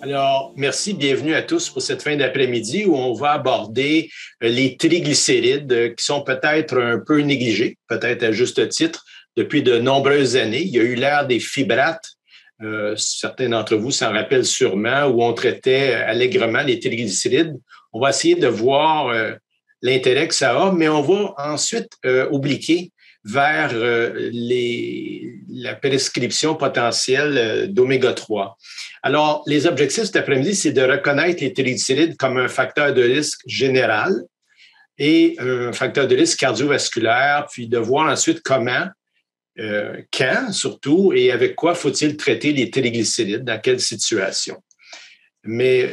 Alors, merci, bienvenue à tous pour cette fin d'après-midi où on va aborder les triglycérides qui sont peut-être un peu négligés, peut-être à juste titre, depuis de nombreuses années. Il y a eu l'ère des fibrates, certains d'entre vous s'en rappellent sûrement, où on traitait allègrement les triglycérides. On va essayer de voir l'intérêt que ça a, mais on va ensuite obliquer vers la prescription potentielle d'oméga 3. Alors, les objectifs cet après-midi, c'est de reconnaître les triglycérides comme un facteur de risque général et un facteur de risque cardiovasculaire, puis de voir ensuite comment, quand surtout, et avec quoi faut-il traiter les triglycérides, dans quelle situation. Mes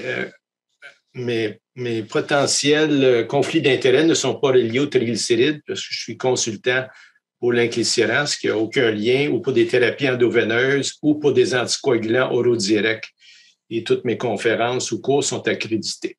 potentiels conflits d'intérêts ne sont pas reliés aux triglycérides parce que je suis consultant pour l'inclisiran, qui n'a aucun lien, ou pour des thérapies endoveineuses, ou pour des anticoagulants oraux directs. Et toutes mes conférences ou cours sont accréditées.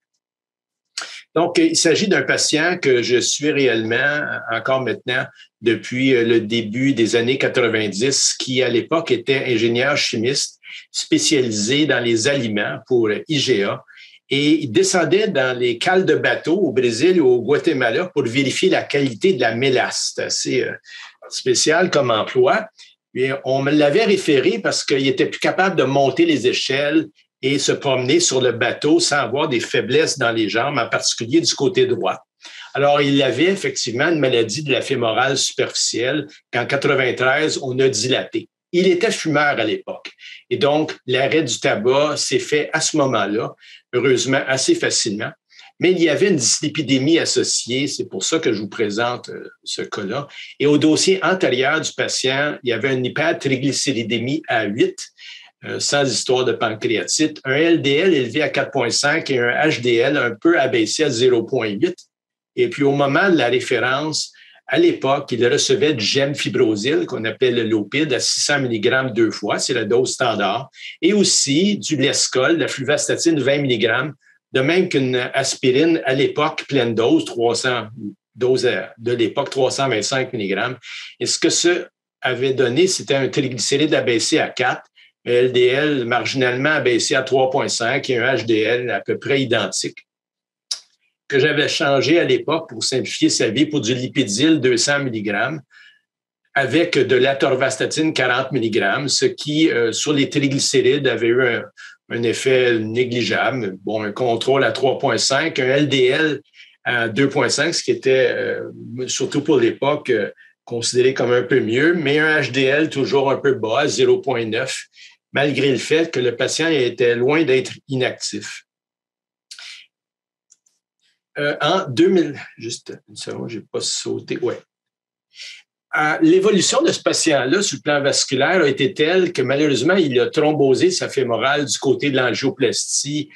Donc, il s'agit d'un patient que je suis réellement, encore maintenant, depuis le début des années 90, qui à l'époque était ingénieur chimiste spécialisé dans les aliments pour IGA. Et il descendait dans les cales de bateaux au Brésil ou au Guatemala pour vérifier la qualité de la mélasse. C'est assez spécial comme emploi. Et on me l'avait référé parce qu'il était plus capable de monter les échelles et se promener sur le bateau sans avoir des faiblesses dans les jambes, en particulier du côté droit. Alors, il avait effectivement une maladie de la fémorale superficielle qu'en 93, on a dilatée. Il était fumeur à l'époque. Et donc, l'arrêt du tabac s'est fait à ce moment-là, heureusement, assez facilement. Mais il y avait une dyslipidémie associée, c'est pour ça que je vous présente ce cas-là. Et au dossier antérieur du patient, il y avait une hypertriglycéridémie à 8, sans histoire de pancréatite, un LDL élevé à 4,5 et un HDL un peu abaissé à 0,8. Et puis au moment de la référence, à l'époque, il recevait du gemfibrozil, qu'on appelait le Lopid, à 600 mg 2 fois, c'est la dose standard, et aussi du Lescol, la fluvastatine 20 mg, de même qu'une aspirine à l'époque pleine dose, 300 doses de l'époque, 325 mg. Et ce que ça avait donné, c'était un triglycéride abaissé à 4, un LDL marginalement abaissé à 3,5 et un HDL à peu près identique, que j'avais changé à l'époque pour simplifier sa vie pour du lipidil 200 mg avec de l'atorvastatine 40 mg, ce qui, sur les triglycérides, avait eu un effet négligeable. Bon, un contrôle à 3,5, un LDL à 2,5, ce qui était, surtout pour l'époque, considéré comme un peu mieux, mais un HDL toujours un peu bas, 0,9, malgré le fait que le patient était loin d'être inactif. En 2000, juste une seconde, je n'ai pas sauté, ouais. L'évolution de ce patient-là sur le plan vasculaire a été telle que malheureusement, il a thrombosé sa fémorale du côté de l'angioplastie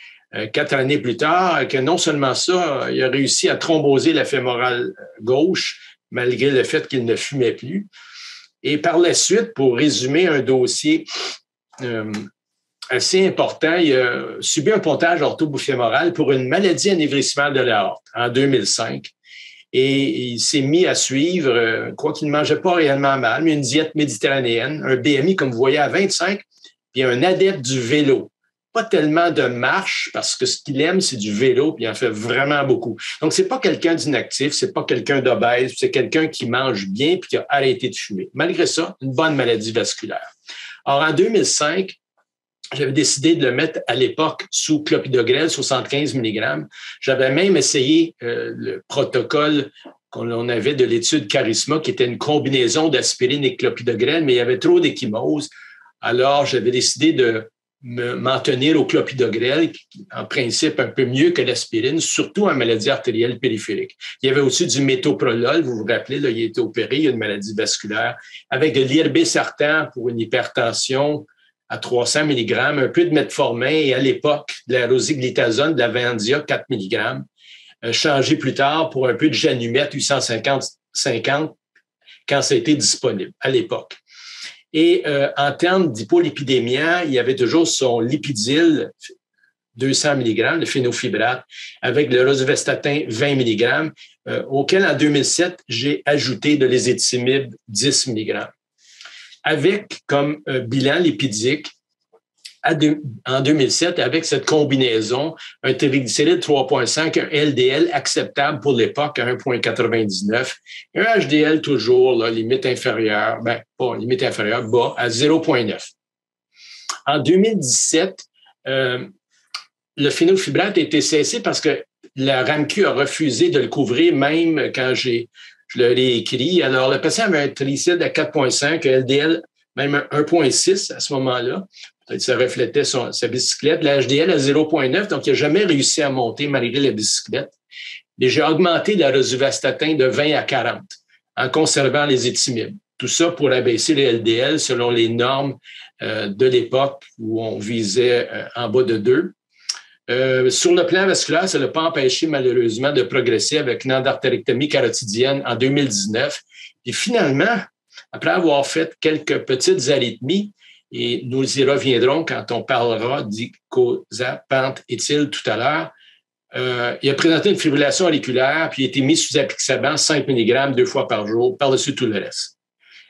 4 années plus tard, que non seulement ça, il a réussi à thromboser la fémorale gauche, malgré le fait qu'il ne fumait plus. Et par la suite, pour résumer un dossier assez important, il a subi un pontage orthoboufémoral pour une maladie anévrismale de l'aorte en 2005. Et il s'est mis à suivre, quoi qu'il ne mangeait pas réellement mal, mais une diète méditerranéenne, un BMI, comme vous voyez, à 25, puis un adepte du vélo. Pas tellement de marche, parce que ce qu'il aime, c'est du vélo, puis il en fait vraiment beaucoup. Donc, c'est pas quelqu'un d'inactif, c'est pas quelqu'un d'obèse, c'est quelqu'un qui mange bien puis qui a arrêté de fumer. Malgré ça, une bonne maladie vasculaire. Or, en 2005, j'avais décidé de le mettre à l'époque sous clopidogrel, 75 mg. J'avais même essayé le protocole qu'on avait de l'étude Charisma, qui était une combinaison d'aspirine et clopidogrel, mais il y avait trop d'échymose. Alors, j'avais décidé de m'en tenir au clopidogrel, en principe un peu mieux que l'aspirine, surtout en maladie artérielle périphérique. Il y avait aussi du métoprolol, vous vous rappelez, là, il a été opéré, il y a une maladie vasculaire, avec de l'irbesartan pour une hypertension à 300 mg, un peu de metformin et à l'époque de la rosiglitazone, de la Vandia, 4 mg, changé plus tard pour un peu de Janumet 850 quand ça a été disponible à l'époque. Et en termes d'hypolipidémia, il y avait toujours son lipidil 200 mg, le phénofibrate, avec le rosuvastatin 20 mg, auquel en 2007, j'ai ajouté de l'ézetimibe 10 mg. Avec comme bilan lipidique en 2007 avec cette combinaison, un triglycéride 3,5, un LDL acceptable pour l'époque à 1,99, et un HDL toujours, là, limite inférieure, pas limite inférieure, bas, à 0,9. En 2017, le phénofibrate a été cessé parce que la RAMQ a refusé de le couvrir, même quand je leur ai écrit. Alors, le patient avait un triglycéride à 4,5, un LDL même à 1,6 à ce moment-là. Peut-être que ça reflétait sa bicyclette. La HDL à 0,9, donc il n'a jamais réussi à monter malgré la bicyclette. Et j'ai augmenté la rosuvastatin de 20 à 40 en conservant les éthymibes. Tout ça pour abaisser les LDL selon les normes de l'époque où on visait en bas de 2. Sur le plan vasculaire, ça ne l'a pas empêché malheureusement de progresser avec une endartérectomie carotidienne en 2019. Et finalement, après avoir fait quelques petites arythmies, et nous y reviendrons quand on parlera d'icosapent éthyle tout à l'heure, il a présenté une fibrillation auriculaire, puis il a été mis sous apixaban 5 mg 2 fois par jour, par-dessus tout le reste.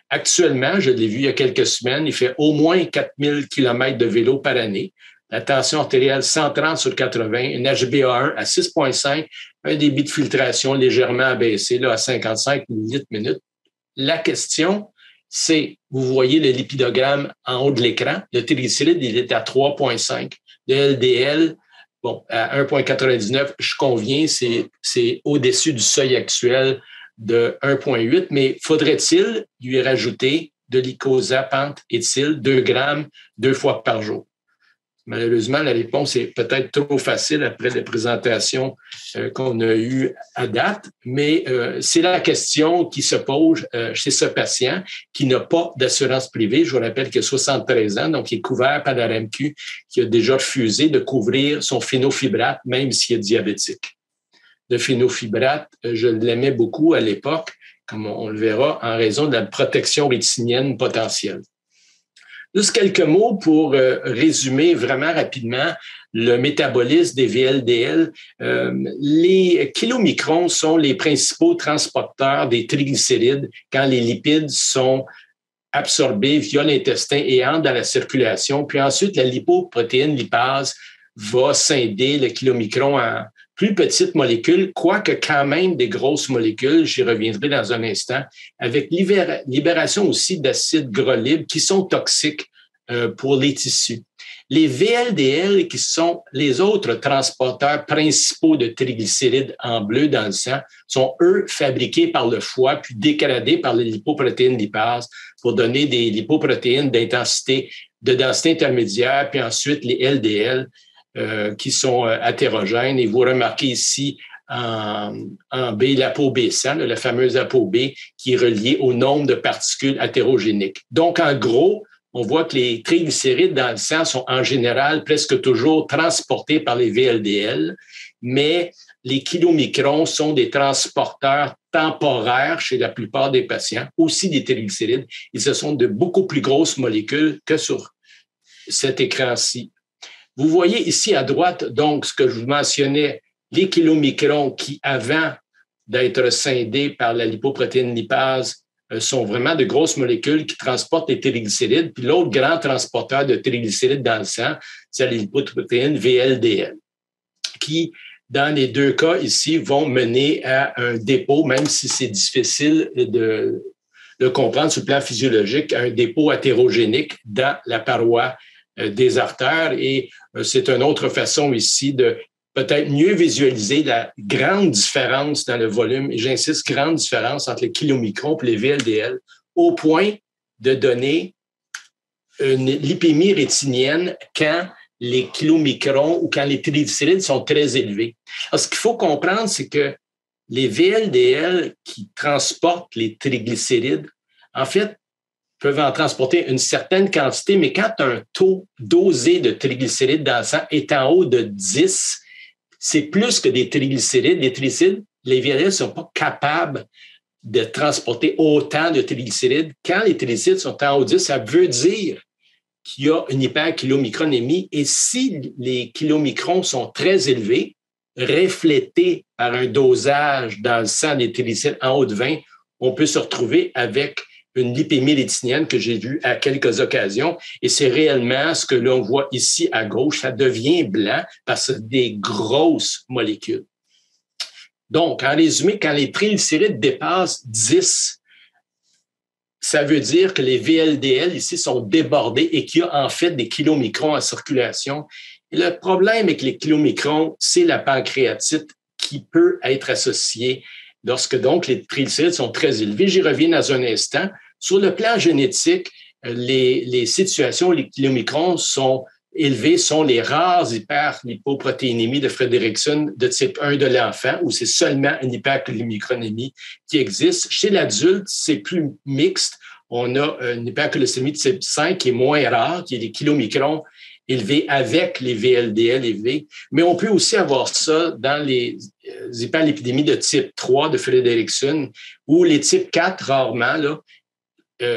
Actuellement, je l'ai vu il y a quelques semaines, il fait au moins 4000 km de vélo par année. La tension artérielle 130 sur 80, une HbA1 à 6,5, un débit de filtration légèrement abaissé là, à 55 ml/minute. La question, c'est, vous voyez le lipidogramme en haut de l'écran, le triglycéride, il est à 3,5. Le LDL, bon, à 1,99, je conviens, c'est au-dessus du seuil actuel de 1,8, mais faudrait-il lui rajouter de l'icosapent éthyle 2 grammes 2 fois par jour? Malheureusement, la réponse est peut-être trop facile après les présentations qu'on a eues à date, mais c'est la question qui se pose chez ce patient qui n'a pas d'assurance privée. Je vous rappelle qu'il a 73 ans, donc il est couvert par la RAMQ, qui a déjà refusé de couvrir son phénofibrate, même s'il est diabétique. Le phénofibrate, je l'aimais beaucoup à l'époque, comme on le verra, en raison de la protection rétinienne potentielle. Juste quelques mots pour résumer vraiment rapidement le métabolisme des VLDL. Les kilomicrons sont les principaux transporteurs des triglycérides quand les lipides sont absorbés via l'intestin et entrent dans la circulation. Puis ensuite, la lipoprotéine lipase va scinder le kilomicron en plus petites molécules, quoique quand même des grosses molécules, j'y reviendrai dans un instant, avec libération aussi d'acides gras libres qui sont toxiques pour les tissus. Les VLDL, qui sont les autres transporteurs principaux de triglycérides en bleu dans le sang, sont, eux, fabriqués par le foie puis dégradés par les lipoprotéines lipase pour donner des lipoprotéines de densité intermédiaire, puis ensuite les LDL, qui sont hétérogènes. Et vous remarquez ici en B l'ApoB100, la fameuse ApoB, qui est reliée au nombre de particules hétérogéniques. Donc, en gros, on voit que les triglycérides dans le sang sont en général presque toujours transportés par les VLDL, mais les kilomicrons sont des transporteurs temporaires chez la plupart des patients, aussi des triglycérides, et ce sont de beaucoup plus grosses molécules que sur cet écran-ci. Vous voyez ici à droite, donc, ce que je vous mentionnais, les kilomicrons qui, avant d'être scindés par la lipoprotéine lipase, sont vraiment de grosses molécules qui transportent les triglycérides. Puis l'autre grand transporteur de triglycérides dans le sang, c'est la lipoprotéine VLDL, qui, dans les deux cas ici, vont mener à un dépôt, même si c'est difficile de comprendre sur le plan physiologique, un dépôt hétérogénique dans la paroi des artères. Et c'est une autre façon ici de peut-être mieux visualiser la grande différence dans le volume, et j'insiste, grande différence entre les kilomicrons et les VLDL, au point de donner une lipémie rétinienne quand les kilomicrons ou quand les triglycérides sont très élevés. Alors, ce qu'il faut comprendre, c'est que les VLDL qui transportent les triglycérides, en fait, peuvent en transporter une certaine quantité, mais quand un taux dosé de triglycérides dans le sang est en haut de 10, c'est plus que des triglycérides. Les triglycérides, les VLDL ne sont pas capables de transporter autant de triglycérides. Quand les triglycérides sont en haut de 10, ça veut dire qu'il y a une hyperkilomicronémie. Et si les kilomicrons sont très élevés, reflétés par un dosage dans le sang des triglycérides en haut de 20, on peut se retrouver avec une lipémie rétinienne que j'ai vue à quelques occasions. Et c'est réellement ce que l'on voit ici à gauche. Ça devient blanc parce que c'est des grosses molécules. Donc, en résumé, quand les triglycérides dépassent 10, ça veut dire que les VLDL ici sont débordés et qu'il y a en fait des kilomicrons en circulation. Et le problème avec les kilomicrons, c'est la pancréatite qui peut être associée lorsque donc les triglycérides sont très élevés. J'y reviens dans un instant. Sur le plan génétique, les situations où les kilomicrons sont élevés sont les rares hyperlipoprotéinémies de Frederickson de type 1 de l'enfant, où c'est seulement une hypercholestérolémie qui existe. Chez l'adulte, c'est plus mixte. On a une hypercholestérolémie de type 5 qui est moins rare, qui est des kilomicrons élevés avec les VLDL élevés. Mais on peut aussi avoir ça dans les hyperlipidémies de type 3 de Frederickson ou les types 4 rarement, là,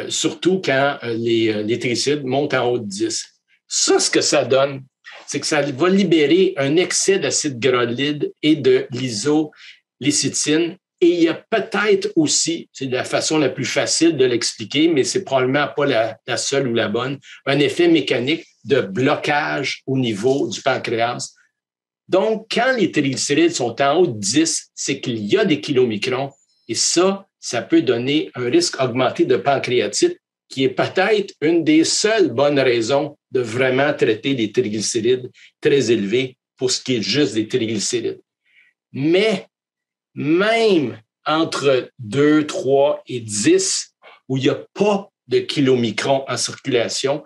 surtout quand les triglycérides montent en haut de 10. Ça, ce que ça donne, c'est que ça va libérer un excès d'acide granulide et de l'isolécithine. Et il y a peut-être aussi, c'est la façon la plus facile de l'expliquer, mais c'est probablement pas la seule ou la bonne, un effet mécanique de blocage au niveau du pancréas. Donc, quand les triglycérides sont en haut de 10, c'est qu'il y a des kilomicrons et ça peut donner un risque augmenté de pancréatite qui est peut-être une des seules bonnes raisons de vraiment traiter les triglycérides très élevés pour ce qui est juste des triglycérides. Mais même entre 2, 3 et 10, où il n'y a pas de kilomicrons en circulation,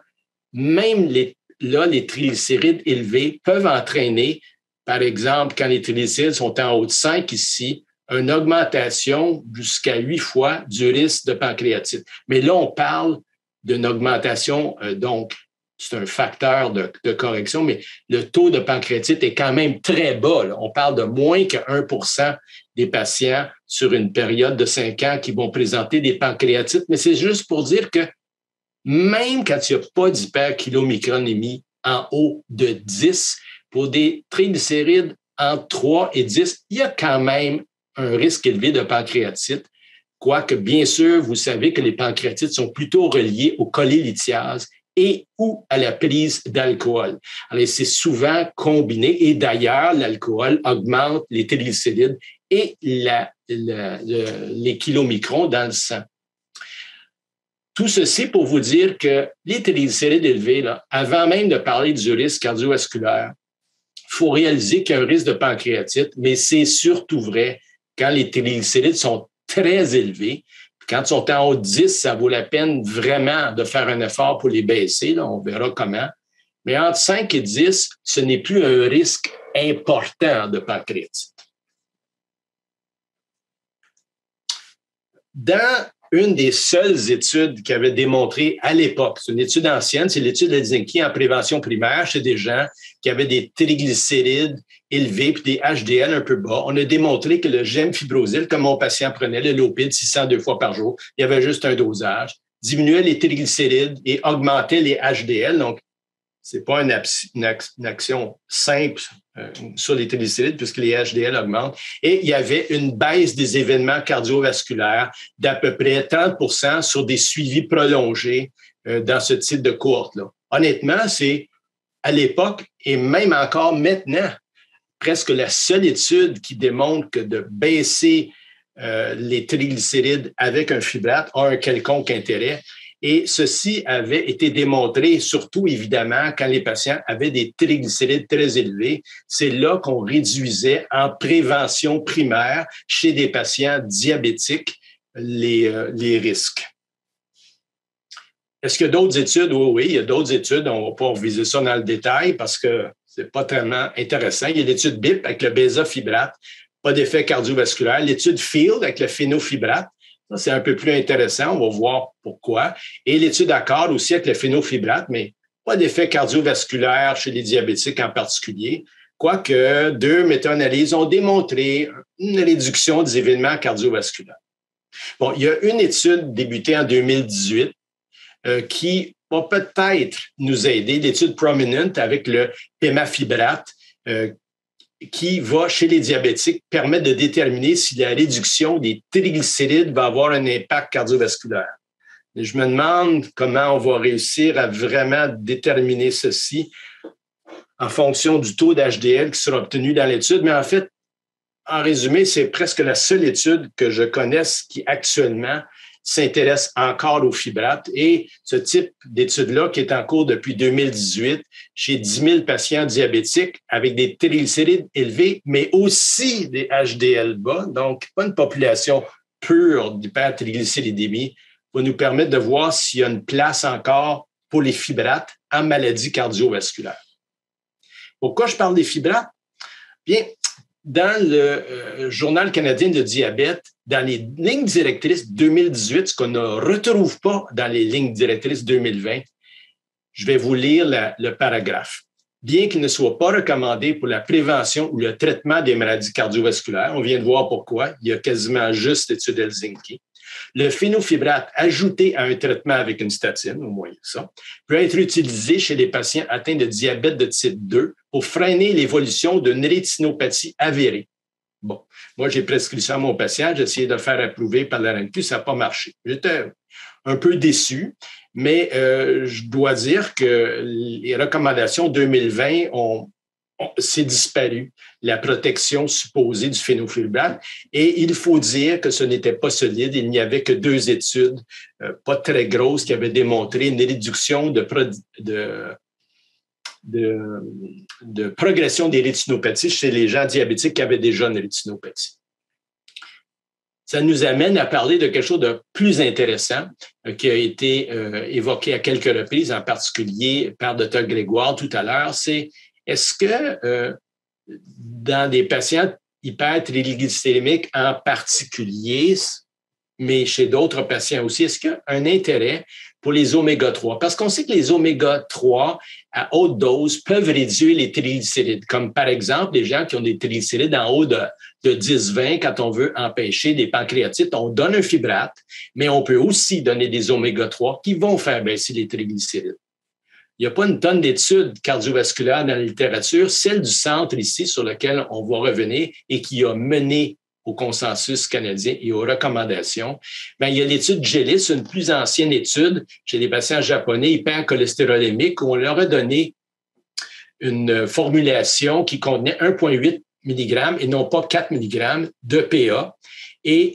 même les triglycérides élevés peuvent entraîner, par exemple, quand les triglycérides sont en haut de 5 ici, une augmentation jusqu'à 8 fois du risque de pancréatite. Mais là, on parle d'une augmentation, donc c'est un facteur de correction, mais le taux de pancréatite est quand même très bas. Là. On parle de moins que 1% des patients sur une période de 5 ans qui vont présenter des pancréatites. Mais c'est juste pour dire que même quand il n'y a pas d'hyperkilomicronémie en haut de 10, pour des triglycérides entre 3 et 10, il y a quand même un risque élevé de pancréatite, quoique, bien sûr, vous savez que les pancréatites sont plutôt reliées au cholélithiase et ou à la prise d'alcool. Alors, c'est souvent combiné et d'ailleurs, l'alcool augmente les triglycérides et les kilomicrons dans le sang. Tout ceci pour vous dire que les triglycérides élevés, là, avant même de parler du risque cardiovasculaire, il faut réaliser qu'il y a un risque de pancréatite, mais c'est surtout vrai quand les triglycérides sont très élevés. Quand ils sont en haut de 10, ça vaut la peine vraiment de faire un effort pour les baisser. Là, on verra comment. Mais entre 5 et 10, ce n'est plus un risque important de pancréatite. Dans une des seules études qui avait démontré à l'époque, c'est une étude ancienne, c'est l'étude de Helsinki en prévention primaire chez des gens qui avaient des triglycérides élevés puis des HDL un peu bas. On a démontré que le gemfibrozil, comme mon patient prenait le Lopid 602 fois par jour, il y avait juste un dosage, diminuait les triglycérides et augmentait les HDL. Donc, c'est pas une action simple sur les triglycérides puisque les HDL augmentent. Et il y avait une baisse des événements cardiovasculaires d'à peu près 30% sur des suivis prolongés dans ce type de cohorte-là. Honnêtement, c'est à l'époque et même encore maintenant, presque la seule étude qui démontre que de baisser les triglycérides avec un fibrate a un quelconque intérêt. Et ceci avait été démontré, surtout évidemment, quand les patients avaient des triglycérides très élevés. C'est là qu'on réduisait en prévention primaire chez des patients diabétiques les risques. Est-ce qu'il y a d'autres études? Oui, il y a d'autres études. On ne va pas reviser ça dans le détail parce que c'est pas tellement intéressant. Il y a l'étude BIP avec le bézafibrate, pas d'effet cardiovasculaire. L'étude FIELD avec le phénofibrate. Ça, c'est un peu plus intéressant. On va voir pourquoi. Et l'étude ACCORD aussi avec le phénofibrate, mais pas d'effet cardiovasculaire chez les diabétiques en particulier. Quoique 2 méta-analyses ont démontré une réduction des événements cardiovasculaires. Bon, il y a une étude débutée en 2018 qui va peut-être nous aider, l'étude Prominent avec le pémafibrate, qui va, chez les diabétiques, permettre de déterminer si la réduction des triglycérides va avoir un impact cardiovasculaire. Et je me demande comment on va réussir à vraiment déterminer ceci en fonction du taux d'HDL qui sera obtenu dans l'étude. Mais en fait, en résumé, c'est presque la seule étude que je connaisse qui actuellement s'intéresse encore aux fibrates. Et ce type d'étude-là, qui est en cours depuis 2018, chez 10 000 patients diabétiques avec des triglycérides élevés, mais aussi des HDL bas, donc pas une population pure d'hypertriglycéridémie, va nous permettre de voir s'il y a une place encore pour les fibrates en maladie cardiovasculaire. Pourquoi je parle des fibrates? Bien, dans le Journal canadien de diabète, dans les lignes directrices 2018, ce qu'on ne retrouve pas dans les lignes directrices 2020, je vais vous lire le paragraphe. Bien qu'il ne soit pas recommandé pour la prévention ou le traitement des maladies cardiovasculaires, on vient de voir pourquoi, il y a quasiment juste l'étude Helsinki. Le phénofibrate ajouté à un traitement avec une statine, au moins ça, peut être utilisé chez les patients atteints de diabète de type 2 pour freiner l'évolution d'une rétinopathie avérée. Bon, moi, j'ai prescrit ça à mon patient, j'ai essayé de le faire approuver par la RAMQ, ça n'a pas marché. J'étais un peu déçu, mais je dois dire que les recommandations 2020 c'est disparu, la protection supposée du phénofibrate. Et il faut dire que ce n'était pas solide. Il n'y avait que 2 études, pas très grosses, qui avaient démontré une réduction de progression des rétinopathies chez les gens diabétiques qui avaient déjà une rétinopathie. Ça nous amène à parler de quelque chose de plus intéressant qui a été évoqué à quelques reprises, en particulier par Dr. Grégoire tout à l'heure, c'est est-ce que dans des patients hypertriglycémiques en particulier, mais chez d'autres patients aussi, est-ce qu'il y a un intérêt pour les oméga-3? Parce qu'on sait que les oméga-3 à haute dose peuvent réduire les triglycérides, comme par exemple les gens qui ont des triglycérides en haut de 10-20, quand on veut empêcher des pancréatites, on donne un fibrate, mais on peut aussi donner des oméga-3 qui vont faire baisser les triglycérides. Il n'y a pas une tonne d'études cardiovasculaires dans la littérature, celle du centre ici sur lequel on va revenir et qui a mené au consensus canadien et aux recommandations. Bien, il y a l'étude GELIS, une plus ancienne étude chez les patients japonais hypercholestérolémiques où on leur a donné une formulation qui contenait 1,8 mg et non pas 4 mg d'EPA et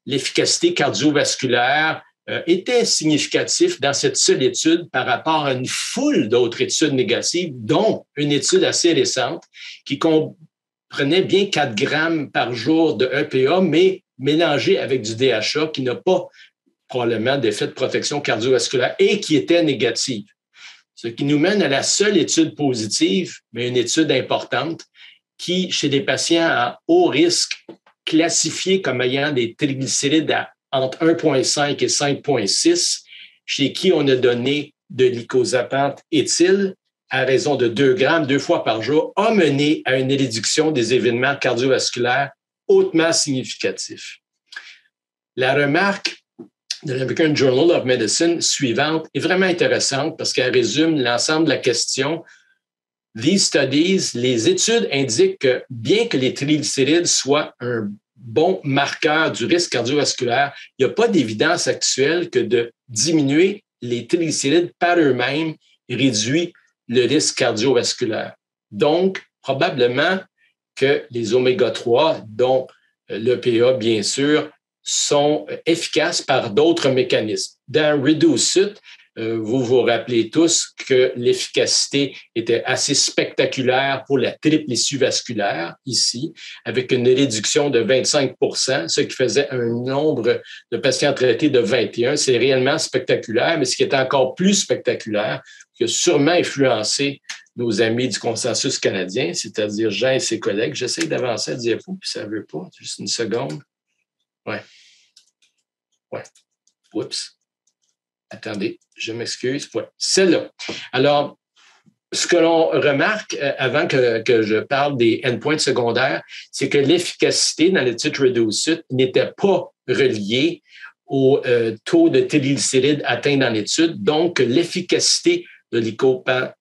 l'efficacité cardiovasculaire était significatif dans cette seule étude par rapport à une foule d'autres études négatives, dont une étude assez récente qui comprenait bien 4 grammes par jour de EPA, mais mélangé avec du DHA qui n'a pas probablement d'effet de protection cardiovasculaire et qui était négative. Ce qui nous mène à la seule étude positive, mais une étude importante, qui, chez des patients à haut risque, classifiés comme ayant des triglycérides entre 1,5 et 5,6, chez qui on a donné de l'icosapent éthyle à raison de 2 grammes 2 fois par jour, a mené à une réduction des événements cardiovasculaires hautement significatifs. La remarque de l'American Journal of Medicine suivante est vraiment intéressante parce qu'elle résume l'ensemble de la question. These studies, les études indiquent que bien que les triglycérides soient un bon marqueur du risque cardiovasculaire, il n'y a pas d'évidence actuelle que de diminuer les triglycérides par eux-mêmes réduit le risque cardiovasculaire. Donc, probablement que les oméga-3, dont l'EPA, bien sûr, sont efficaces par d'autres mécanismes. Dans REDUCE-IT, vous vous rappelez tous que l'efficacité était assez spectaculaire pour la triple issue vasculaire, ici, avec une réduction de 25 %, ce qui faisait un nombre de patients traités de 21. C'est réellement spectaculaire, mais ce qui est encore plus spectaculaire, qui a sûrement influencé nos amis du consensus canadien, c'est-à-dire Jean et ses collègues. J'essaie d'avancer à diapo, puis ça ne veut pas. Juste une seconde. Ouais. Oups. Attendez, je m'excuse. Ouais. Celle-là. Alors, ce que l'on remarque avant que je parle des endpoints secondaires, c'est que l'efficacité dans l'étude REDUCE-IT n'était pas reliée au taux de triglycérides atteint dans l'étude. Donc, l'efficacité de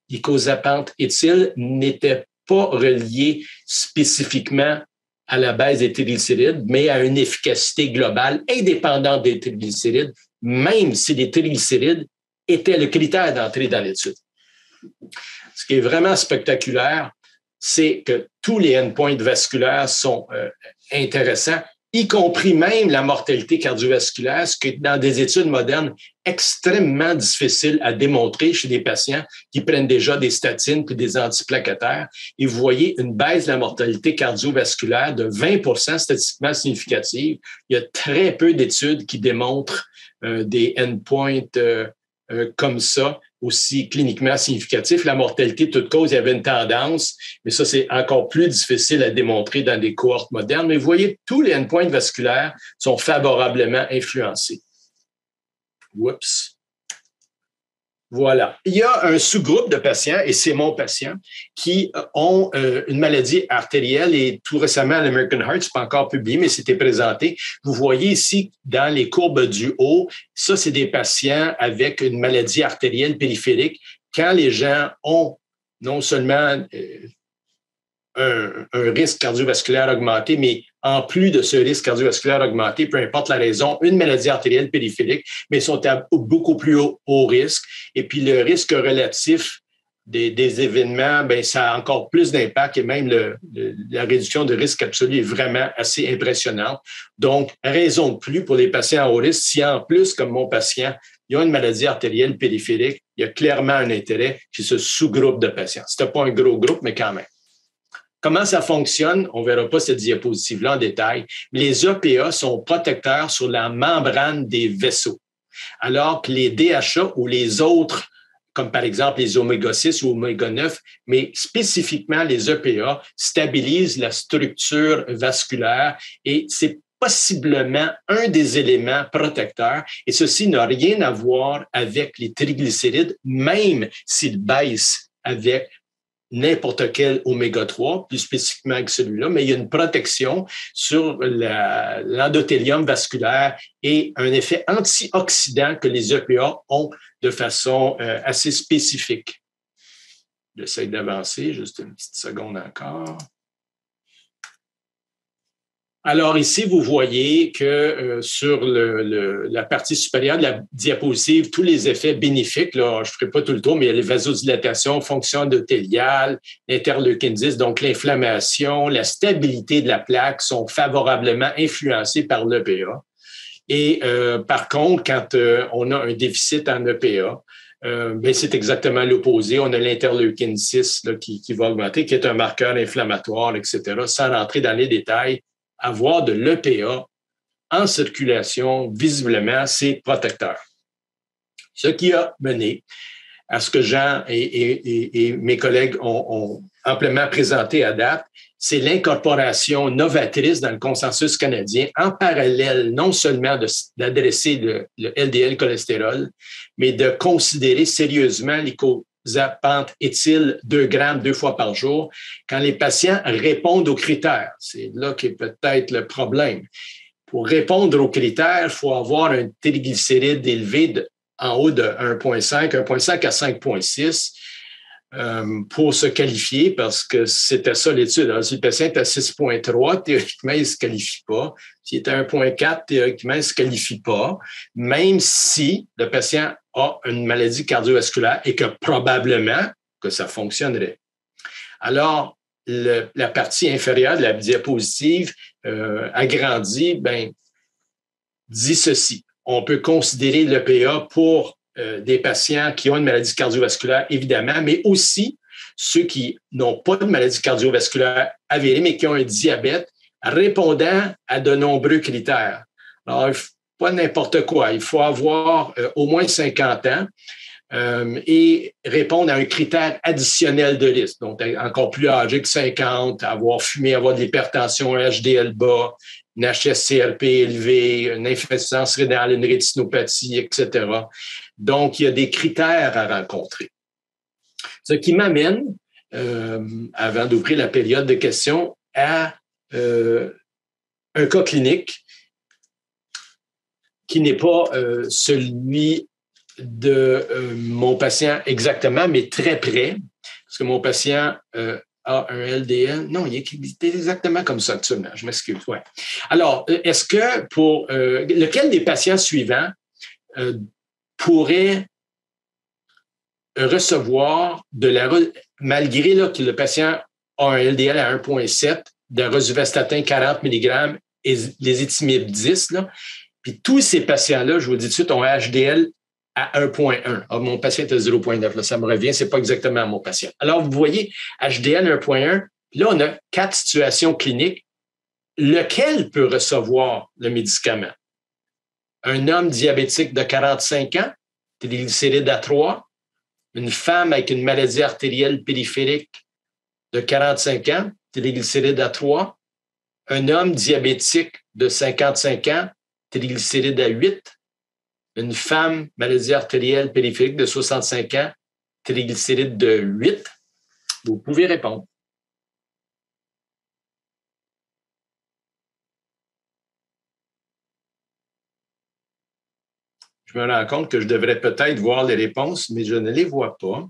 l'icosapent éthyle n'était pas reliée spécifiquement à la baisse des triglycérides, mais à une efficacité globale indépendante des triglycérides même si les triglycérides étaient le critère d'entrée dans l'étude. Ce qui est vraiment spectaculaire, c'est que tous les endpoints vasculaires sont intéressants, y compris même la mortalité cardiovasculaire, ce qui est dans des études modernes extrêmement difficile à démontrer chez des patients qui prennent déjà des statines puis des antiplaquettaires. Et vous voyez une baisse de la mortalité cardiovasculaire de 20% statistiquement significative. Il y a très peu d'études qui démontrent des endpoints comme ça, aussi cliniquement significatif. La mortalité, toute cause, il y avait une tendance, mais ça, c'est encore plus difficile à démontrer dans des cohortes modernes. Mais vous voyez, tous les endpoints vasculaires sont favorablement influencés. Oups. Voilà. Il y a un sous-groupe de patients, et c'est mon patient, qui ont une maladie artérielle et tout récemment, l'American Heart, c'est pas encore publié, mais c'était présenté. Vous voyez ici, dans les courbes du haut, ça, c'est des patients avec une maladie artérielle périphérique. Quand les gens ont non seulement un risque cardiovasculaire augmenté, mais en plus de ce risque cardiovasculaire augmenté, peu importe la raison, une maladie artérielle périphérique, mais sont à beaucoup plus haut risque. Et puis le risque relatif des événements, ben ça a encore plus d'impact et même la réduction de risque absolu est vraiment assez impressionnante. Donc, raison de plus pour les patients à haut risque, si en plus, comme mon patient, il y a une maladie artérielle périphérique, il y a clairement un intérêt chez ce sous-groupe de patients. C'était pas un gros groupe, mais quand même. Comment ça fonctionne? On ne verra pas cette diapositive-là en détail. Les EPA sont protecteurs sur la membrane des vaisseaux, alors que les DHA ou les autres, comme par exemple les oméga-6 ou oméga-9, mais spécifiquement les EPA, stabilisent la structure vasculaire et c'est possiblement un des éléments protecteurs. Et ceci n'a rien à voir avec les triglycérides, même s'ils baissent avec n'importe quel oméga 3, plus spécifiquement que celui-là, mais il y a une protection sur l'endothélium vasculaire et un effet antioxydant que les EPA ont de façon assez spécifique. J'essaie d'avancer, juste une petite seconde encore. Alors ici, vous voyez que sur la partie supérieure de la diapositive, tous les effets bénéfiques, là, je ne ferai pas tout le tour, mais il y a les vasodilatations, fonction endothéliale, l'interleukine 10, donc l'inflammation, la stabilité de la plaque sont favorablement influencées par l'EPA. Et par contre, quand on a un déficit en EPA, ben c'est exactement l'opposé. On a l'interleukine 6 là, qui va augmenter, qui est un marqueur inflammatoire, etc., sans rentrer dans les détails. Avoir de l'EPA en circulation, visiblement, c'est protecteur. Ce qui a mené à ce que Jean et mes collègues ont amplement présenté à date, c'est l'incorporation novatrice dans le consensus canadien en parallèle, non seulement d'adresser le LDL cholestérol, mais de considérer sérieusement l'icosapente éthyle 2 grammes 2 fois par jour quand les patients répondent aux critères. C'est là qu'est peut-être le problème. Pour répondre aux critères, il faut avoir un triglycéride élevé en haut de 1,5 à 5,6 pour se qualifier parce que c'était ça l'étude. Alors, si le patient est à 6,3, théoriquement, il ne se qualifie pas. S'il est à 1,4, théoriquement, il ne se qualifie pas, même si le patient a une maladie cardiovasculaire et que probablement que ça fonctionnerait. Alors, la partie inférieure de la diapositive agrandie, ben, dit ceci. On peut considérer l'EPA pour des patients qui ont une maladie cardiovasculaire, évidemment, mais aussi ceux qui n'ont pas de maladie cardiovasculaire avérée, mais qui ont un diabète répondant à de nombreux critères. Alors, pas n'importe quoi. Il faut avoir au moins 50 ans et répondre à un critère additionnel de risque. Donc, encore plus âgé que 50, avoir fumé, avoir de l'hypertension, un HDL bas, une HSCRP élevée, une insuffisance rénale, une rétinopathie, etc. Donc, il y a des critères à rencontrer. Ce qui m'amène, avant d'ouvrir la période de questions, à un cas clinique qui n'est pas celui de mon patient exactement, mais très près, parce que mon patient a un LDL. Non, il est exactement comme ça actuellement. Je m'excuse. Ouais. Alors, est-ce que pour lequel des patients suivants pourrait recevoir malgré là, que le patient a un LDL à 1,7, de rosuvastatin 40 mg et les étimib 10, là, puis tous ces patients-là, je vous le dis tout de suite, ont un HDL à 1,1. Ah, mon patient est à 0,9, là, ça me revient, c'est pas exactement mon patient. Alors, vous voyez, HDL 1,1, là, on a 4 situations cliniques. Lequel peut recevoir le médicament? Un homme diabétique de 45 ans, triglycérides à 3, une femme avec une maladie artérielle périphérique de 45 ans, triglycérides à 3, un homme diabétique de 55 ans, triglycérides à 8, une femme maladie artérielle périphérique de 65 ans, triglycérides de 8. Vous pouvez répondre. Je me rends compte que je devrais peut-être voir les réponses, mais je ne les vois pas.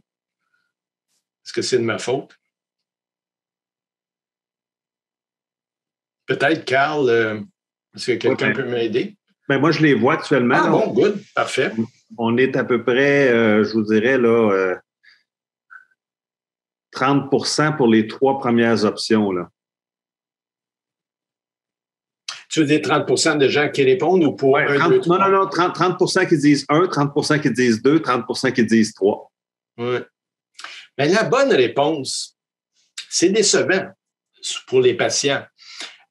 Est-ce que c'est de ma faute? Peut-être, Carl, est-ce que quelqu'un peut m'aider? Ben moi, je les vois actuellement. Ah bon, good, parfait. On est à peu près, je vous dirais, là, 30% pour les 3 premières options, là. Tu veux dire 30% de gens qui répondent ou pour 1, 2, 3? Non, 30% qui disent 1, 30% qui disent 2, 30% qui disent 3. Oui. Mais la bonne réponse, c'est décevant pour les patients.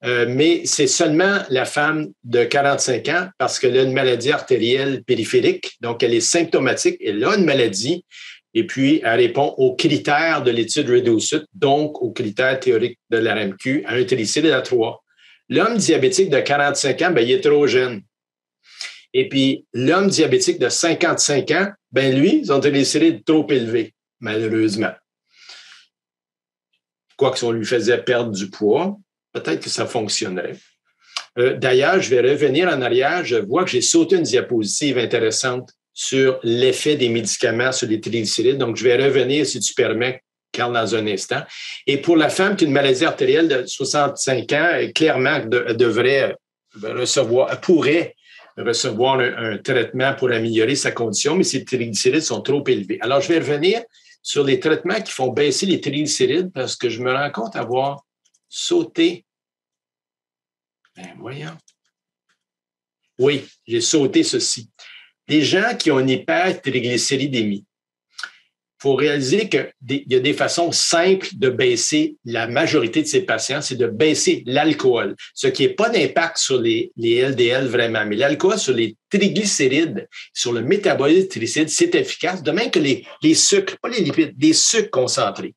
Mais c'est seulement la femme de 45 ans parce qu'elle a une maladie artérielle périphérique, donc elle est symptomatique, elle a une maladie, et puis elle répond aux critères de l'étude REDUCE-IT, donc aux critères théoriques de l'RMQ, à un triglycéride à 3. L'homme diabétique de 45 ans, ben, il est trop jeune. Et puis, l'homme diabétique de 55 ans, ben lui, son triglycéride est trop élevé, malheureusement. Quoique si on lui faisait perdre du poids, peut-être que ça fonctionnerait. D'ailleurs, je vais revenir en arrière. Je vois que j'ai sauté une diapositive intéressante sur l'effet des médicaments sur les triglycérides. Donc, je vais revenir, si tu permets, Carl, dans un instant. Et pour la femme qui a une maladie artérielle de 65 ans, clairement, elle devrait recevoir, elle pourrait recevoir un traitement pour améliorer sa condition, mais ses triglycérides sont trop élevés. Alors, je vais revenir sur les traitements qui font baisser les triglycérides parce que je me rends compte avoir sauté. Ben, voyons. Oui, j'ai sauté ceci. Les gens qui ont une hypertriglycéridémie, il faut réaliser qu'il y a des façons simples de baisser la majorité de ces patients, c'est de baisser l'alcool, ce qui n'est pas d'impact sur les LDL vraiment, mais l'alcool sur les triglycérides, sur le métabolisme des triglycérides, c'est efficace, de même que les sucres, pas les lipides, des sucres concentrés.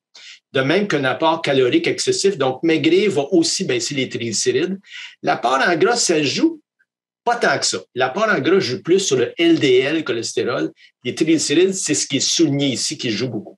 De même qu'un apport calorique excessif, donc maigrir va aussi baisser les triglycérides. L'apport en gras, ça joue pas tant que ça. L'apport en gras joue plus sur le LDL, le cholestérol. Les triglycérides, c'est ce qui est souligné ici, qui joue beaucoup.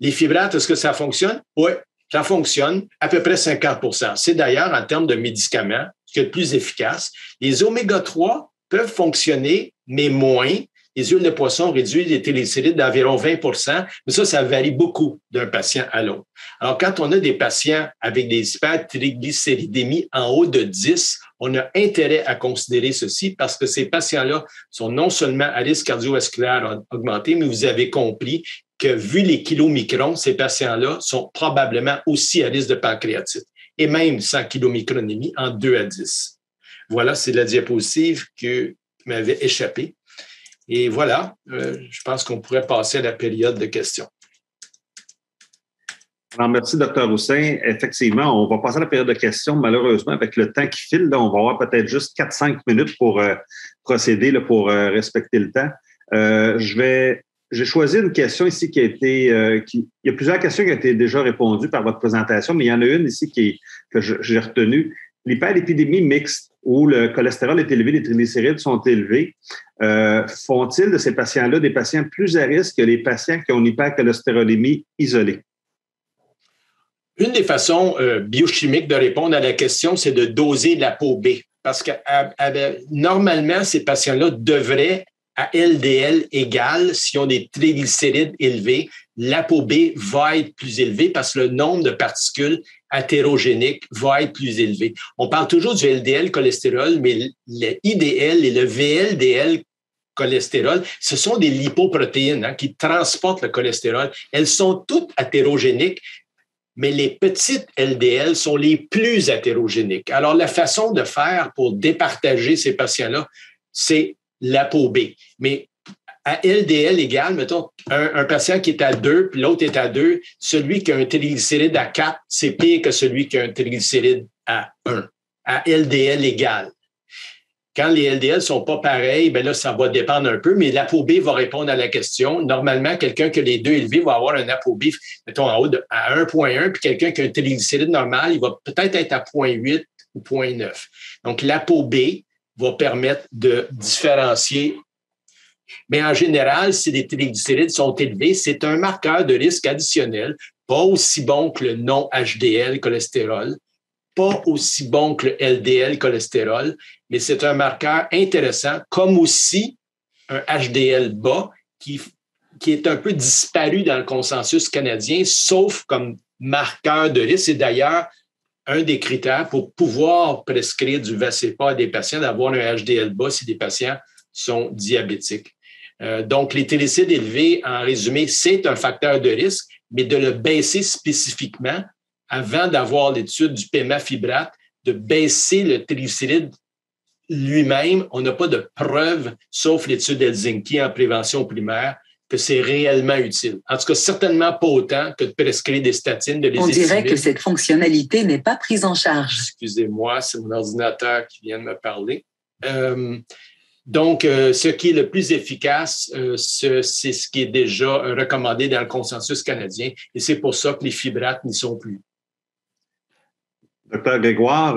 Les fibrates, est-ce que ça fonctionne? Oui, ça fonctionne à peu près 50%. C'est d'ailleurs, en termes de médicaments, ce qui est le plus efficace. Les oméga-3 peuvent fonctionner, mais moins. Les huiles de poisson réduisent les triglycérides d'environ 20%, mais ça varie beaucoup d'un patient à l'autre. Alors, quand on a des patients avec des hypertriglycéridémies en haut de 10, on a intérêt à considérer ceci parce que ces patients-là sont non seulement à risque cardiovasculaire augmenté, mais vous avez compris que, vu les kilomicrons, ces patients-là sont probablement aussi à risque de pancréatite et même sans kilomicronémie en 2 à 10. Voilà, c'est la diapositive qui m'avait échappé. Et voilà, je pense qu'on pourrait passer à la période de questions. Alors, merci, Dr. Roussin. Effectivement, on va passer à la période de questions. Malheureusement, avec le temps qui file, là, on va avoir peut-être juste 4-5 minutes pour procéder, là, pour respecter le temps. J'ai choisi une question ici qui a été... il y a plusieurs questions qui ont été déjà répondues par votre présentation, mais il y en a une ici que j'ai retenue. L'hyperlipidémie mixte, où le cholestérol est élevé, les triglycérides sont élevés, font-ils de ces patients-là des patients plus à risque que les patients qui ont une hypercholestérolémie isolée? Une des façons biochimiques de répondre à la question, c'est de doser l'ApoB. Parce que normalement, ces patients-là devraient, à LDL égal, s'ils ont des triglycérides élevés, l'ApoB va être plus élevé parce que le nombre de particules athérogéniques va être plus élevé. On parle toujours du LDL cholestérol, mais le IDL et le VLDL cholestérol, ce sont des lipoprotéines qui transportent le cholestérol. Elles sont toutes hétérogéniques, mais les petites LDL sont les plus hétérogéniques. Alors, la façon de faire pour départager ces patients-là, c'est l'ApoB. Mais à LDL égal, mettons, un patient qui est à 2, puis l'autre est à 2, celui qui a un triglycéride à 4, c'est pire que celui qui a un triglycéride à 1, à LDL égal. Quand les LDL sont pas pareils, ben là, ça va dépendre un peu, mais l'ApoB va répondre à la question. Normalement, quelqu'un qui a les deux élevés va avoir un ApoB, mettons, en haut à 1,1, puis quelqu'un qui a un triglycéride normal, il va peut-être être à 0,8 ou 0,9. Donc, l'ApoB va permettre de différencier. Mais en général, si les triglycérides sont élevés, c'est un marqueur de risque additionnel, pas aussi bon que le non-HDL cholestérol, pas aussi bon que le LDL cholestérol, mais c'est un marqueur intéressant, comme aussi un HDL bas qui est un peu disparu dans le consensus canadien, sauf comme marqueur de risque. C'est d'ailleurs un des critères pour pouvoir prescrire du Vascepa à des patients, d'avoir un HDL bas si des patients sont diabétiques. Donc, les triglycérides élevés, en résumé, c'est un facteur de risque, mais de le baisser spécifiquement avant d'avoir l'étude du pémafibrate, de baisser le triglycéride lui-même, on n'a pas de preuve, sauf l'étude d'Helsinki en prévention primaire, que c'est réellement utile. En tout cas, certainement pas autant que de prescrire des statines, de les On dirait estimer. que cette fonctionnalité n'est pas prise en charge. Excusez-moi, c'est mon ordinateur qui vient de me parler. Donc, ce qui est le plus efficace, c'est ce qui est déjà recommandé dans le consensus canadien, et c'est pour ça que les fibrates n'y sont plus. Docteur Grégoire,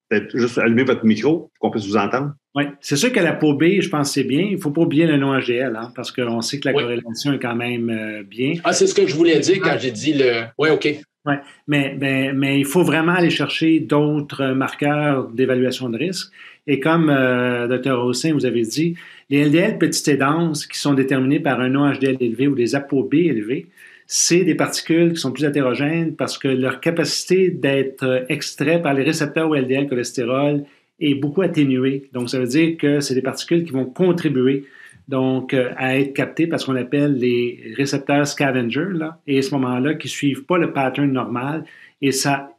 peut-être juste allumer votre micro pour qu'on puisse vous entendre. Oui, c'est sûr que l'ApoB, je pense que c'est bien. Il ne faut pas oublier le non-HDL, parce qu'on sait que la corrélation est quand même bien. Ah, c'est ce que je voulais dire quand j'ai dit le... Oui, OK. Oui, mais il faut vraiment aller chercher d'autres marqueurs d'évaluation de risque. Et comme Dr. Roussin, vous avez dit, les LDL petites et denses qui sont déterminés par un non-HDL élevé ou des ApoB élevés, c'est des particules qui sont plus hétérogènes parce que leur capacité d'être extraite par les récepteurs au LDL cholestérol est beaucoup atténuée. Donc, ça veut dire que c'est des particules qui vont contribuer donc à être captées par ce qu'on appelle les récepteurs scavenger, là, et à ce moment-là, qui ne suivent pas le pattern normal, et ça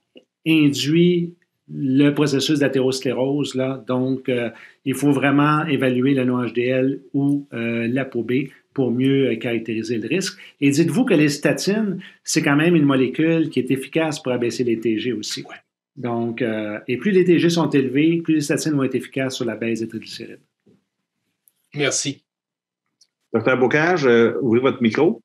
induit le processus d'athérosclérose. Là. Donc, il faut vraiment évaluer le non-HDL ou l'ApoB pour mieux caractériser le risque. Et dites-vous que les statines, c'est quand même une molécule qui est efficace pour abaisser les TG aussi. Ouais. Donc, et plus les TG sont élevés, plus les statines vont être efficaces sur la baisse des triglycérides. Merci. Docteur Bocage, ouvrez votre micro.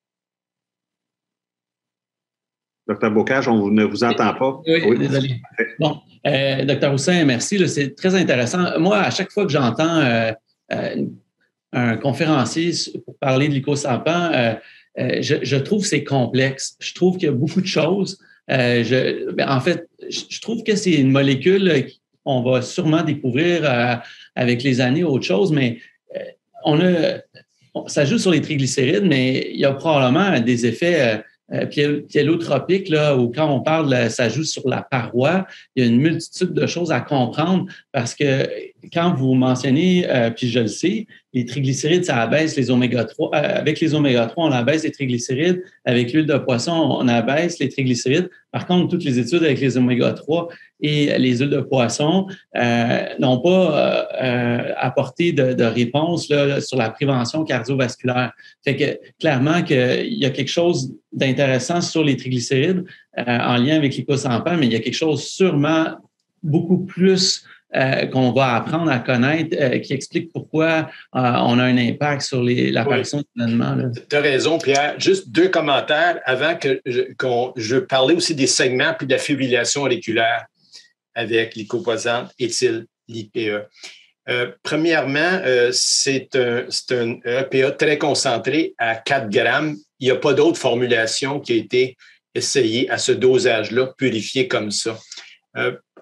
Docteur Bocage, on ne vous entend pas. Oui, désolé. Bon, Docteur Roussin, merci. Là, c'est très intéressant. Moi, à chaque fois que j'entends un conférencier pour parler de l'icosapent, je trouve que c'est complexe. Je trouve qu'il y a beaucoup de choses. En fait, je trouve que c'est une molécule qu'on va sûrement découvrir avec les années autre chose, mais ça joue sur les triglycérides, mais il y a probablement des effets piélotropiques, là, où quand on parle, ça joue sur la paroi. Il y a une multitude de choses à comprendre parce que quand vous mentionnez, puis je le sais, les triglycérides, ça abaisse les oméga-3. Avec les oméga-3, on abaisse les triglycérides. Avec l'huile de poisson, on abaisse les triglycérides. Par contre, toutes les études avec les oméga-3 et les huiles de poisson n'ont pas apporté de réponse là, sur la prévention cardiovasculaire. Fait que clairement qu'il y a quelque chose d'intéressant sur les triglycérides en lien avec l'icosapent, mais il y a quelque chose sûrement beaucoup plus qu'on va apprendre à connaître, qui explique pourquoi on a un impact sur l'apparition de l'événement. Tu as raison, Pierre. Juste 2 commentaires avant que je parlais aussi des segments puis de la fibrillation auriculaire avec l'icoposante éthyl-LIPE. Premièrement, c'est un EPA très concentré à 4 grammes. Il n'y a pas d'autre formulation qui a été essayée à ce dosage-là, purifiée comme ça.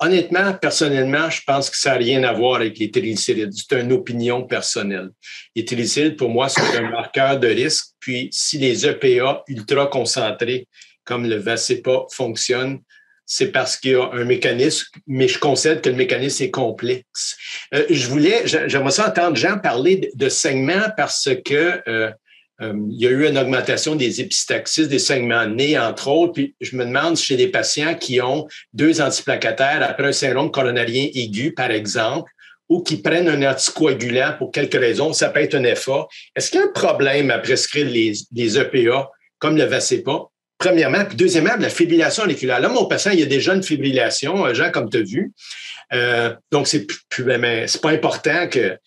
Honnêtement, personnellement, je pense que ça n'a rien à voir avec les triglycérides. C'est une opinion personnelle. Les triglycérides, pour moi, sont un marqueur de risque. Puis, si les EPA ultra concentrés, comme le Vascepa, fonctionnent, c'est parce qu'il y a un mécanisme, mais je concède que le mécanisme est complexe. J'aimerais ça entendre Jean parler de saignements parce que il y a eu une augmentation des épistaxis, des saignements de nez, entre autres. Puis je me demande chez des patients qui ont 2 antiplacataires après un syndrome coronarien aigu, par exemple, ou qui prennent un anticoagulant pour quelque raison, ça peut être un FA. Est-ce qu'il y a un problème à prescrire les EPA comme le Vascepa? Premièrement. Puis deuxièmement, la fibrillation auriculaire. Là, mon patient, il y a déjà une fibrillation, Jean, comme tu as vu. Donc, c'est pas important que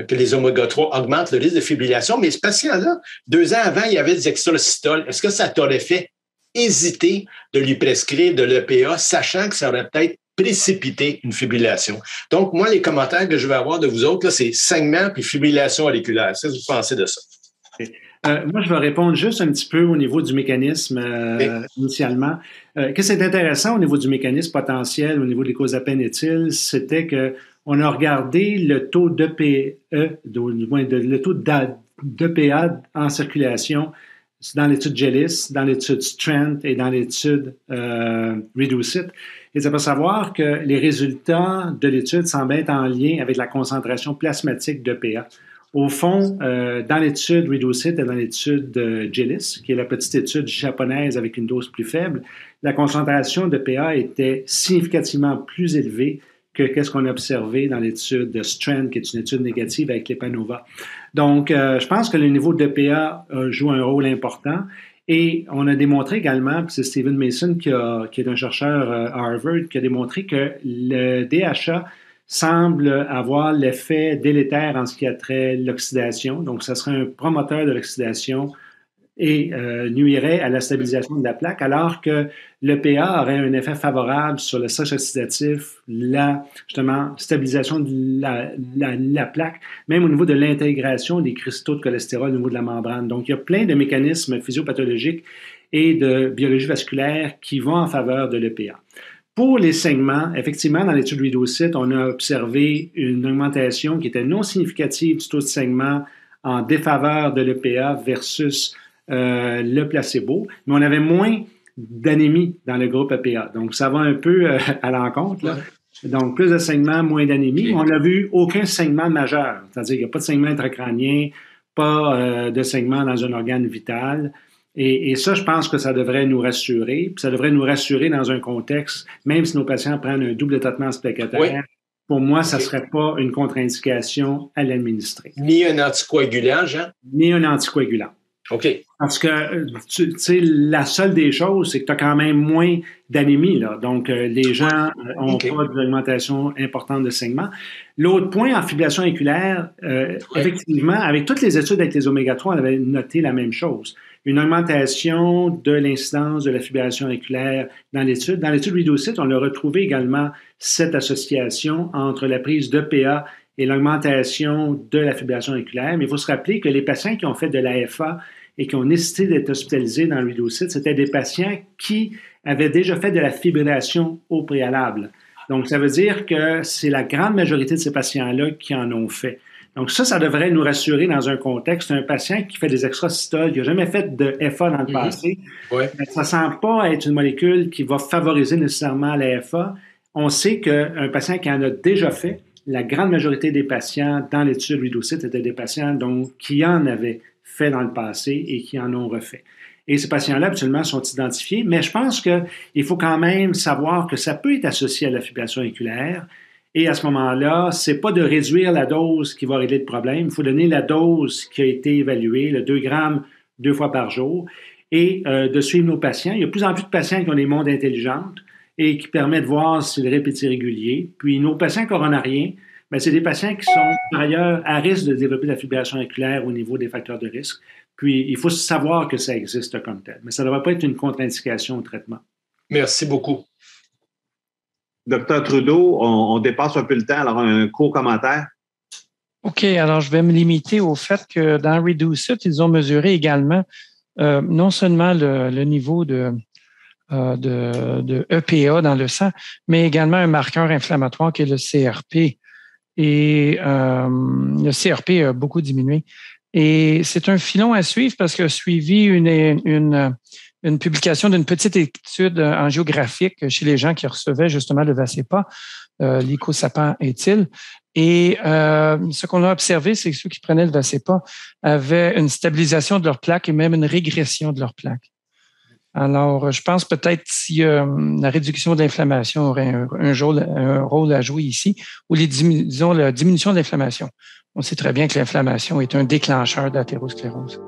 les oméga-3 augmentent le risque de fibrillation. Mais ce patient-là, 2 ans avant, il y avait des extracytoles. Est-ce que ça t'aurait fait hésiter de lui prescrire de l'EPA, sachant que ça aurait peut-être précipité une fibrillation? Donc, moi, les commentaires que je vais avoir de vous autres, là, c'est saignement puis fibrillation auriculaire. Qu'est-ce que vous pensez de ça? Moi, je vais répondre juste un petit peu au niveau du mécanisme initialement. Qu'est-ce qui est intéressant au niveau du mécanisme potentiel, au niveau des cosapénéthyl, c'était qu'on a regardé le taux d'EPE, le taux d'EPA en circulation dans l'étude GELIS, dans l'étude Strength et dans l'étude Reducit. Et ça peut savoir que les résultats de l'étude semblent être en lien avec la concentration plasmatique d'EPA. Au fond, dans l'étude Reducit et dans l'étude GELIS, qui est la petite étude japonaise avec une dose plus faible, la concentration de PA était significativement plus élevée que qu'est-ce qu'on a observé dans l'étude de Strand, qui est une étude négative avec l'Epanova. Donc, je pense que le niveau de PA joue un rôle important. Et on a démontré également, puis c'est Stephen Mason qui est un chercheur à Harvard, qui a démontré que le DHA semble avoir l'effet délétère en ce qui a trait l'oxydation. Donc, ça serait un promoteur de l'oxydation et nuirait à la stabilisation de la plaque, alors que l'EPA aurait un effet favorable sur le stress oxydatif, la stabilisation de la plaque, même au niveau de l'intégration des cristaux de cholestérol au niveau de la membrane. Donc, il y a plein de mécanismes physiopathologiques et de biologie vasculaire qui vont en faveur de l'EPA. Pour les saignements, effectivement, dans l'étude Reducit, on a observé une augmentation qui était non significative du taux de saignement en défaveur de l'EPA versus le placebo, mais on avait moins d'anémie dans le groupe EPA. Donc, ça va un peu à l'encontre, là. Donc, plus de saignements, moins d'anémie. On n'a vu aucun saignement majeur, c'est-à-dire qu'il n'y a pas de saignement intracrânien, pas de saignement dans un organe vital. Et ça, je pense que ça devrait nous rassurer. Puis ça devrait nous rassurer dans un contexte, même si nos patients prennent un double traitement antiplacataire, pour moi, ça ne serait pas une contre-indication à l'administrer. Ni un anticoagulant, Jean? Ni un anticoagulant. OK. Parce que, tu sais, la seule des choses, c'est que tu as quand même moins d'anémie, là. Donc, les gens n'ont pas d'augmentation importante de saignement. L'autre point en fibrillation auriculaire, effectivement, avec toutes les études avec les oméga-3, on avait noté la même chose. Une augmentation de l'incidence de la fibrillation auriculaire dans l'étude. Dans l'étude Reducit, on a retrouvé également cette association entre la prise d'EPA et l'augmentation de la fibrillation auriculaire. Mais il faut se rappeler que les patients qui ont fait de l'AFA et qui ont nécessité d'être hospitalisés dans le Reducit, c'était des patients qui avaient déjà fait de la fibrillation au préalable. Donc, ça veut dire que c'est la grande majorité de ces patients-là qui en ont fait. Donc, ça devrait nous rassurer dans un contexte. Un patient qui fait des extracytoles, qui n'a jamais fait de FA dans le passé, ça ne semble pas être une molécule qui va favoriser nécessairement la FA. On sait qu'un patient qui en a déjà fait, la grande majorité des patients dans l'étude Reducit étaient des patients donc, qui en avaient fait dans le passé et qui en ont refait. Et ces patients-là, habituellement, sont identifiés, mais je pense qu'il faut quand même savoir que ça peut être associé à la fibrillation auriculaire. Et à ce moment-là, c'est pas de réduire la dose qui va régler le problème. Il faut donner la dose qui a été évaluée, le 2 grammes 2 fois par jour, et de suivre nos patients. Il y a de plus en plus de patients qui ont des montres intelligentes et qui permettent de voir si le rythme est irrégulier. Puis nos patients coronariens, bien, c'est des patients qui sont par ailleurs à risque de développer de la fibrillation auriculaire au niveau des facteurs de risque. Puis il faut savoir que ça existe comme tel. Mais ça ne devrait pas être une contre-indication au traitement. Merci beaucoup. Docteur Trudeau, on dépasse un peu le temps, alors un court commentaire. OK, alors je vais me limiter au fait que dans Reducit, ils ont mesuré également non seulement le niveau de EPA dans le sang, mais également un marqueur inflammatoire qui est le CRP. Et le CRP a beaucoup diminué. Et c'est un filon à suivre parce qu'il a suivi une une publication d'une petite étude angiographique chez les gens qui recevaient justement le Vascepa, l'icosapent éthyle. Et ce qu'on a observé, c'est que ceux qui prenaient le Vascepa avaient une stabilisation de leur plaque et même une régression de leur plaque. Alors, je pense peut-être si la réduction de l'inflammation aurait un rôle à jouer ici, ou disons la diminution de l'inflammation. On sait très bien que l'inflammation est un déclencheur d'athérosclérose.